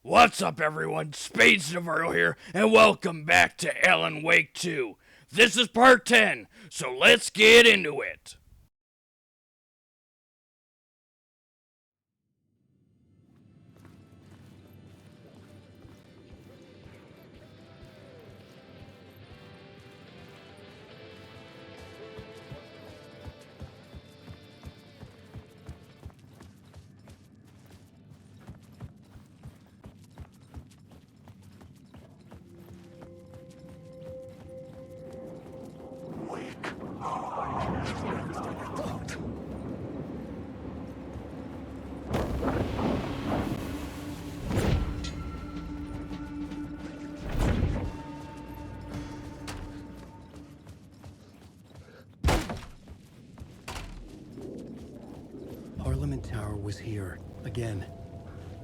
What's up, everyone? Spades Navarro here, and welcome back to Alan Wake 2. This is part 10, so let's get into it. Parliament Tower was here, again.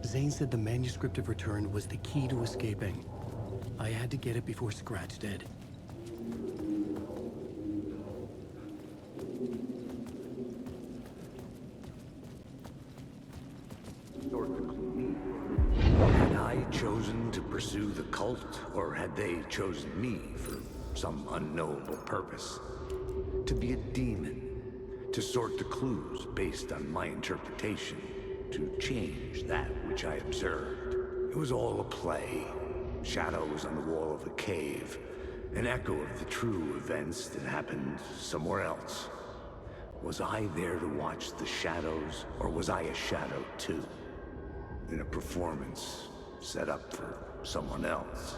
Zane said the manuscript of return was the key to escaping. I had to get it before Scratch did. Had I chosen to pursue the cult, or had they chosen me for some unknowable purpose? To be a demon, to sort the clues based on my interpretation, to change that which I observed. It was all a play. Shadows on the wall of the cave, an echo of the true events that happened somewhere else. Was I there to watch the shadows, or was I a shadow too? In a performance set up for someone else.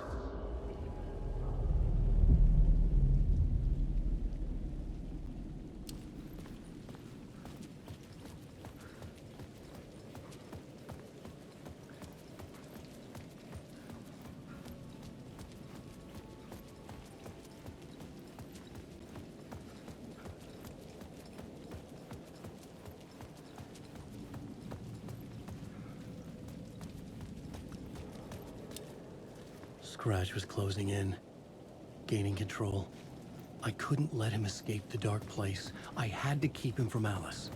Scratch was closing in, gaining control. I couldn't let him escape the dark place. I had to keep him from Alice.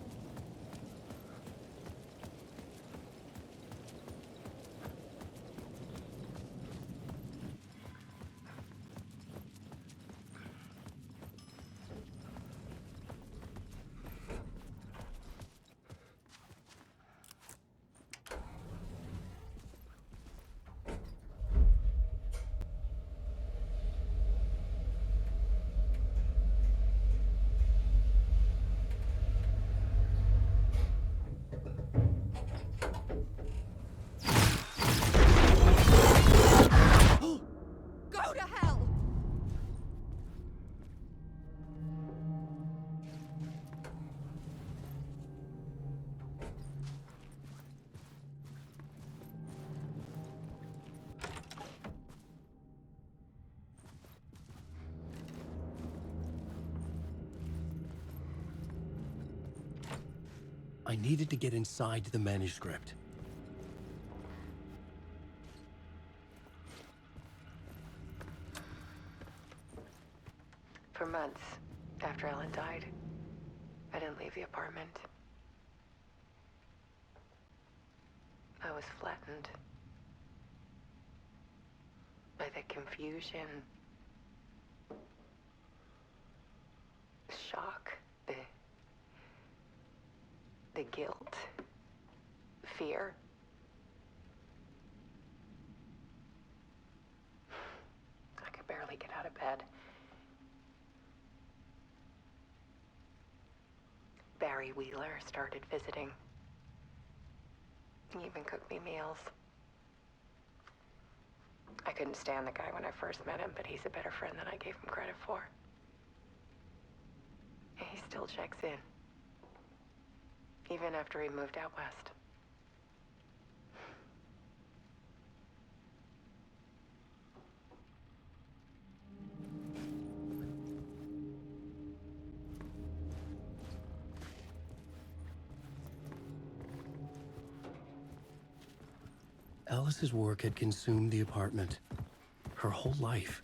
Go to hell! I needed to get inside the manuscript. For months after Ellen died, I didn't leave the apartment. I was flattened by the confusion, shock, the guilt, fear. I could barely get out of bed. Barry Wheeler started visiting. He even cooked me meals. I couldn't stand the guy when I first met him, but he's a better friend than I gave him credit for. And he still checks in, even after he moved out west. Alice's work had consumed the apartment. Her whole life.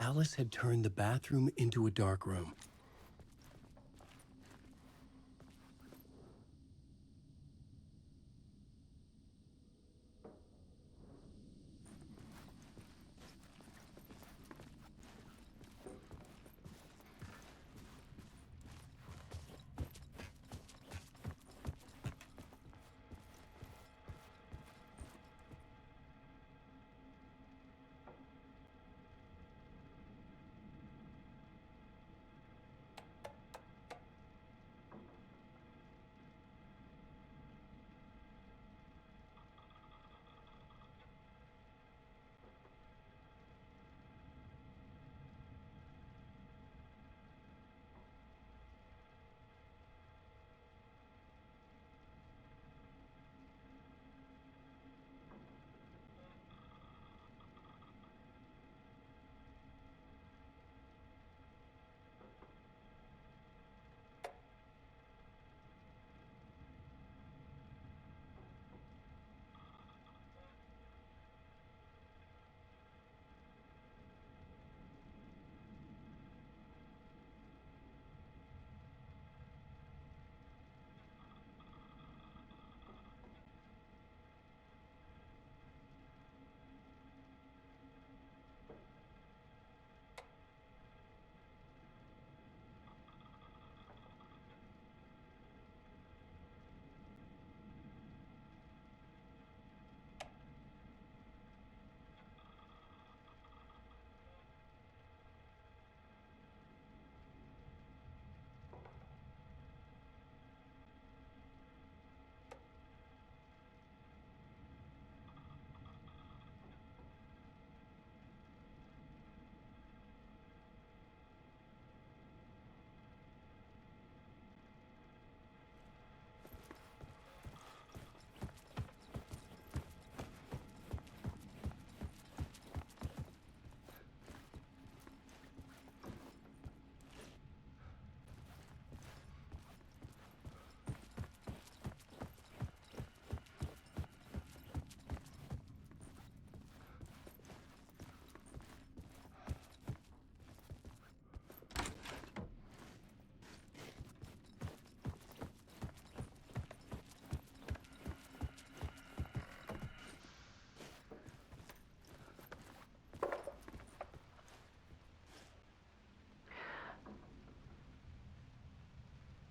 Alice had turned the bathroom into a dark room.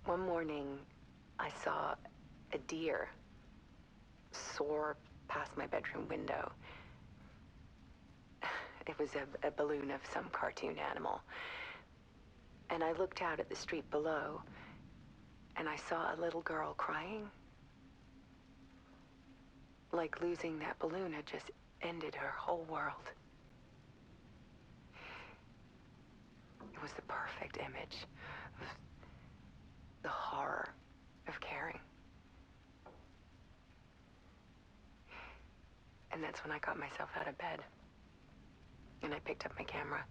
One morning, I saw a deer soar past my bedroom window. It was a balloon of some cartoon animal. And I looked out at the street below, and I saw a little girl crying. Like losing that balloon had just ended her whole world. It was the perfect image of the horror of caring. And that's when I got myself out of bed. And I picked up my camera.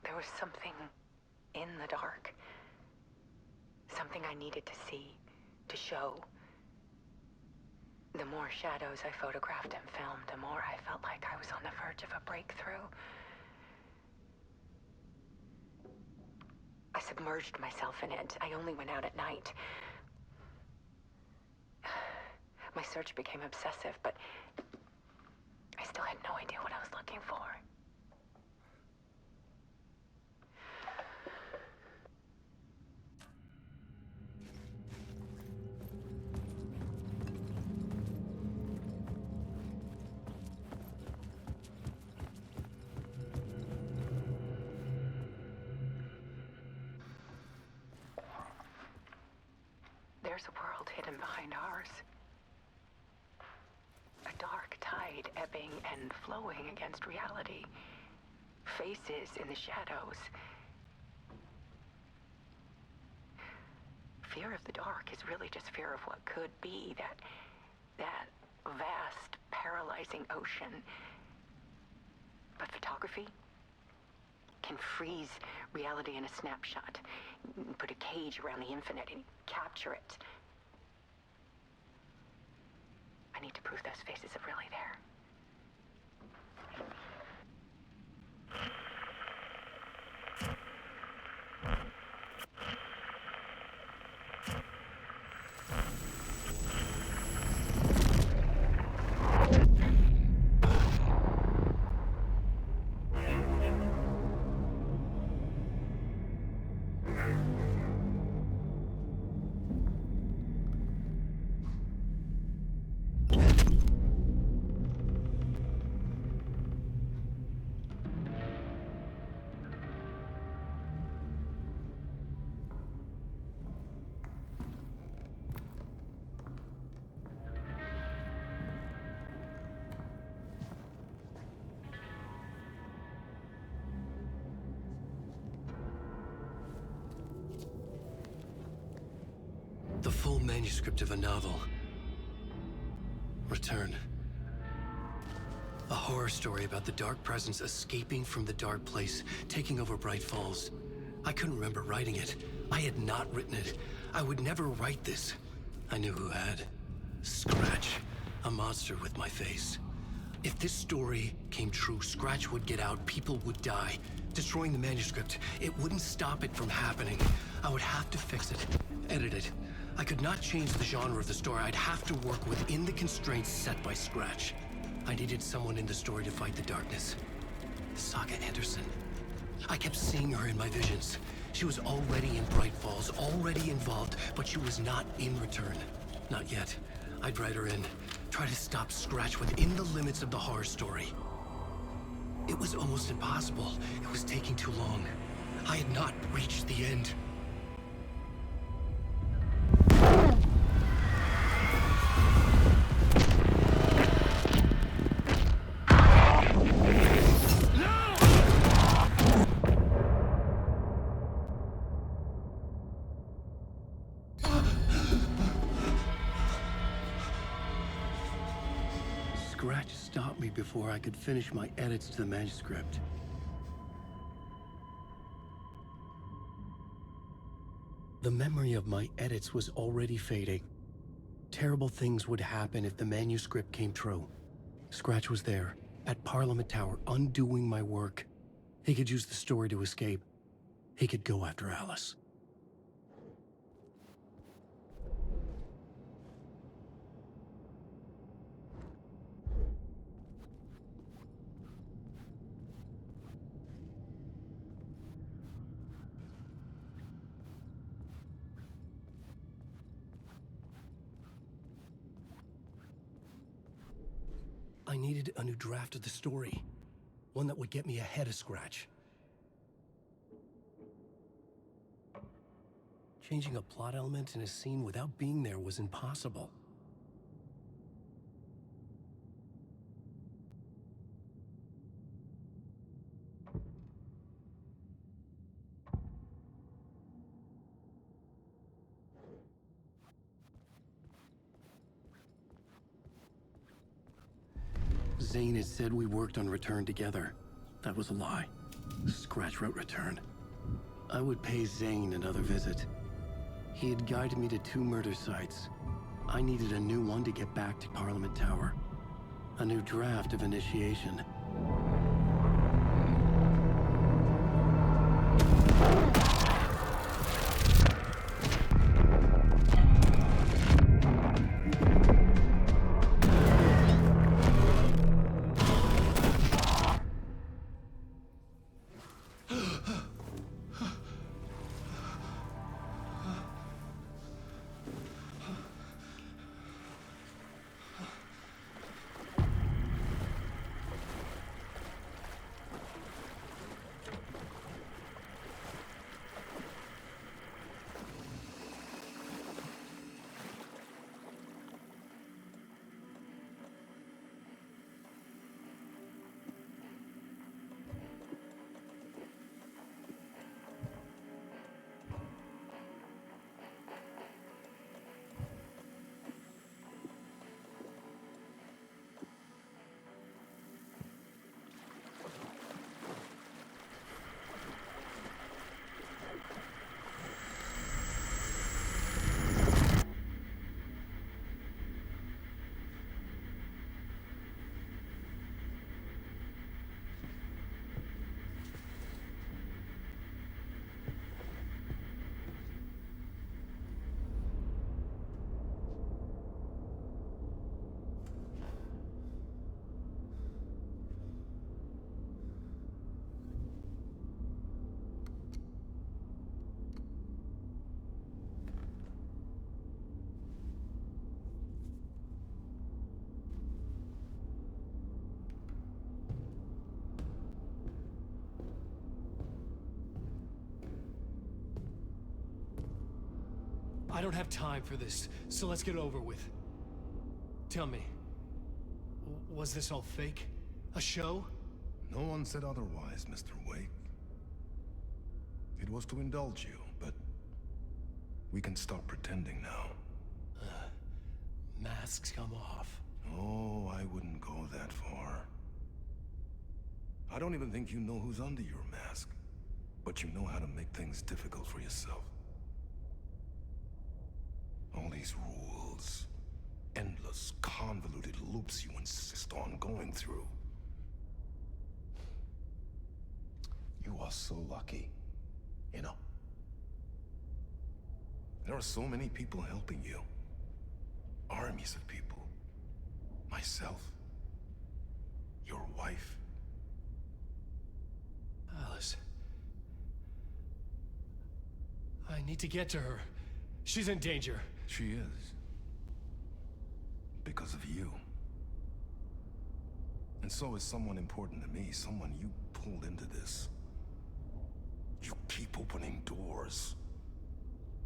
There was something in the dark. Something I needed to see, to show. The more shadows I photographed and filmed, the more I felt like I was on the verge of a breakthrough. I submerged myself in it. I only went out at night. My search became obsessive, but I still had no idea what I was looking for. There's a world hidden behind ours. A dark tide ebbing and flowing against reality. Faces in the shadows. Fear of the dark is really just fear of what could be, that vast, paralyzing ocean. But photography can freeze reality in a snapshot, put a cage around the infinite and capture it. I need to prove those faces are really there. The full manuscript of a novel. Return. A horror story about the dark presence escaping from the dark place, taking over Bright Falls. I couldn't remember writing it. I had not written it. I would never write this. I knew who had. Scratch. A monster with my face. If this story came true, Scratch would get out, people would die. Destroying the manuscript, it wouldn't stop it from happening. I would have to fix it, edit it. I could not change the genre of the story. I'd have to work within the constraints set by Scratch. I needed someone in the story to fight the darkness. Saga Anderson. I kept seeing her in my visions. She was already in Bright Falls, already involved, but she was not in Return. Not yet. I'd write her in. Try to stop Scratch within the limits of the horror story. It was almost impossible. It was taking too long. I had not reached the end. Scratch stopped me before I could finish my edits to the manuscript. The memory of my edits was already fading. Terrible things would happen if the manuscript came true. Scratch was there, at Parliament Tower, undoing my work. He could use the story to escape. He could go after Alice. I needed a new draft of the story. One that would get me ahead of Scratch. Changing a plot element in a scene without being there was impossible. Zane had said we worked on Return together. That was a lie. Scratch wrote Return. I would pay Zane another visit. He had guided me to 2 murder sites. I needed a new one to get back to Parliament Tower. A new draft of Initiation. I don't have time for this, so let's get it over with. Tell me, was this all fake? A show? No one said otherwise, Mr. Wake. It was to indulge you, but we can stop pretending now. Masks come off. Oh, I wouldn't go that far. I don't even think you know who's under your mask, but you know how to make things difficult for yourself. All these rules, endless, convoluted loops you insist on going through. You are so lucky, you know. There are so many people helping you. Armies of people. Myself. Your wife. Alice. I need to get to her. She's in danger. She is. Because of you. And so is someone important to me, someone you pulled into this. You keep opening doors.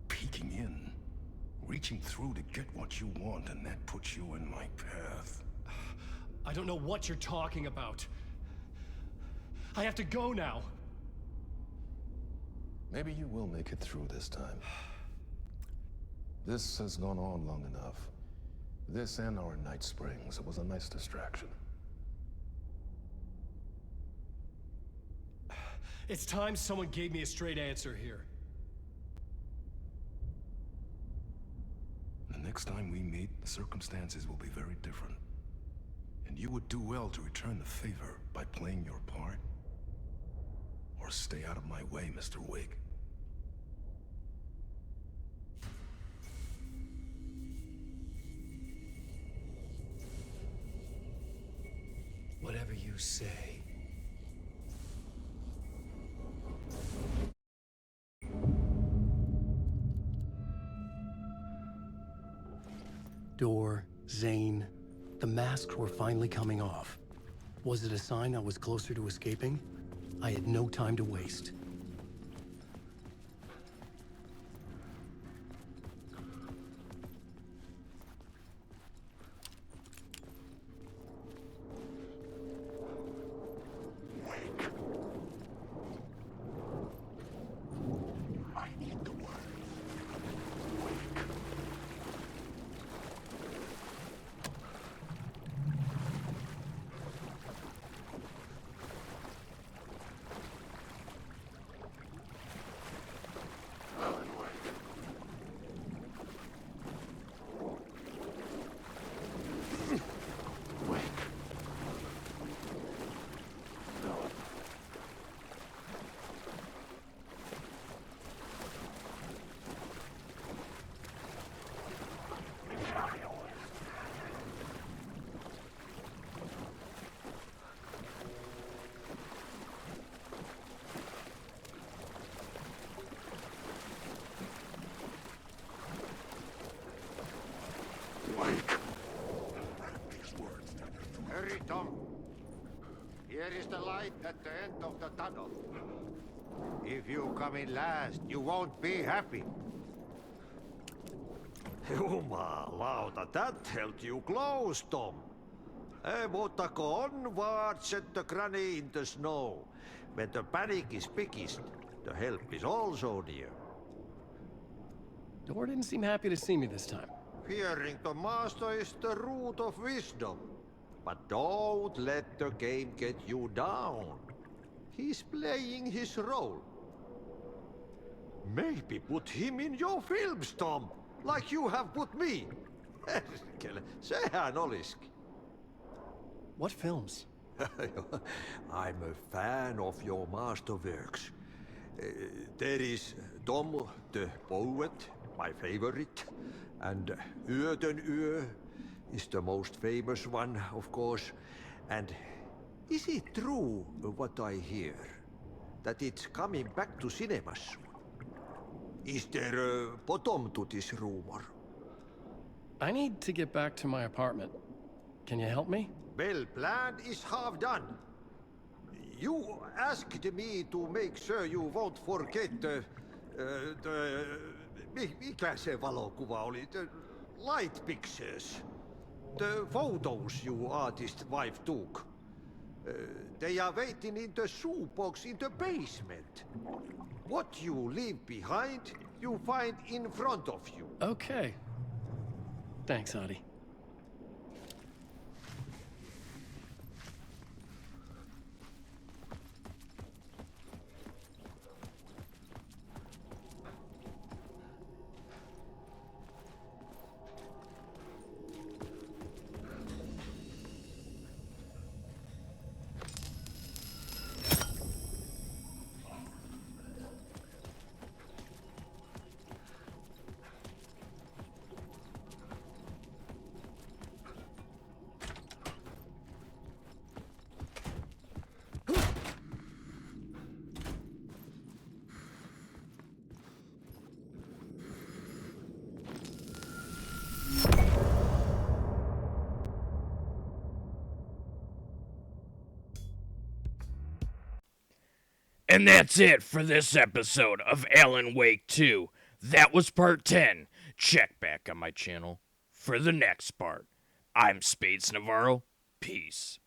Peeking in. Reaching through to get what you want, and that puts you in my path. I don't know what you're talking about. I have to go now. Maybe you will make it through this time. This has gone on long enough. This and our night springs. It was a nice distraction. It's time someone gave me a straight answer here. The next time we meet, the circumstances will be very different. And you would do well to return the favor by playing your part. Or stay out of my way, Mr. Wake. Whatever you say. Door, Zane, the masks were finally coming off. Was it a sign I was closer to escaping? I had no time to waste. Hurry, Tom. Here is the light at the end of the tunnel. If you come in last, you won't be happy. Jumalauta, that held you close, Tom. Mutta go onward, said the granny in the snow. When the panic is biggest, the help is also near. Door didn't seem happy to see me this time. Fearing the master is the root of wisdom. But don't let the game get you down. He's playing his role. Maybe put him in your films, Tom, like you have put me. Perkele, sehän olisikin. What films? I'm a fan of your masterworks. There is Tom the Poet, my favorite, and Yöden Yö is the most famous one, of course. And is it true what I hear? That it's coming back to cinemas soon? Is there a bottom to this rumor? I need to get back to my apartment. Can you help me? Well, plan is half done. You asked me to make sure you won't forget the Mikä se valokuva oli? The light pictures. The photos your artist wife took. They are waiting in the shoebox in the basement. What you leave behind, you find in front of you. Okay. Thanks, Adi. And that's it for this episode of Alan Wake 2. That was part 10. Check back on my channel for the next part. I'm Spades Navarro. Peace.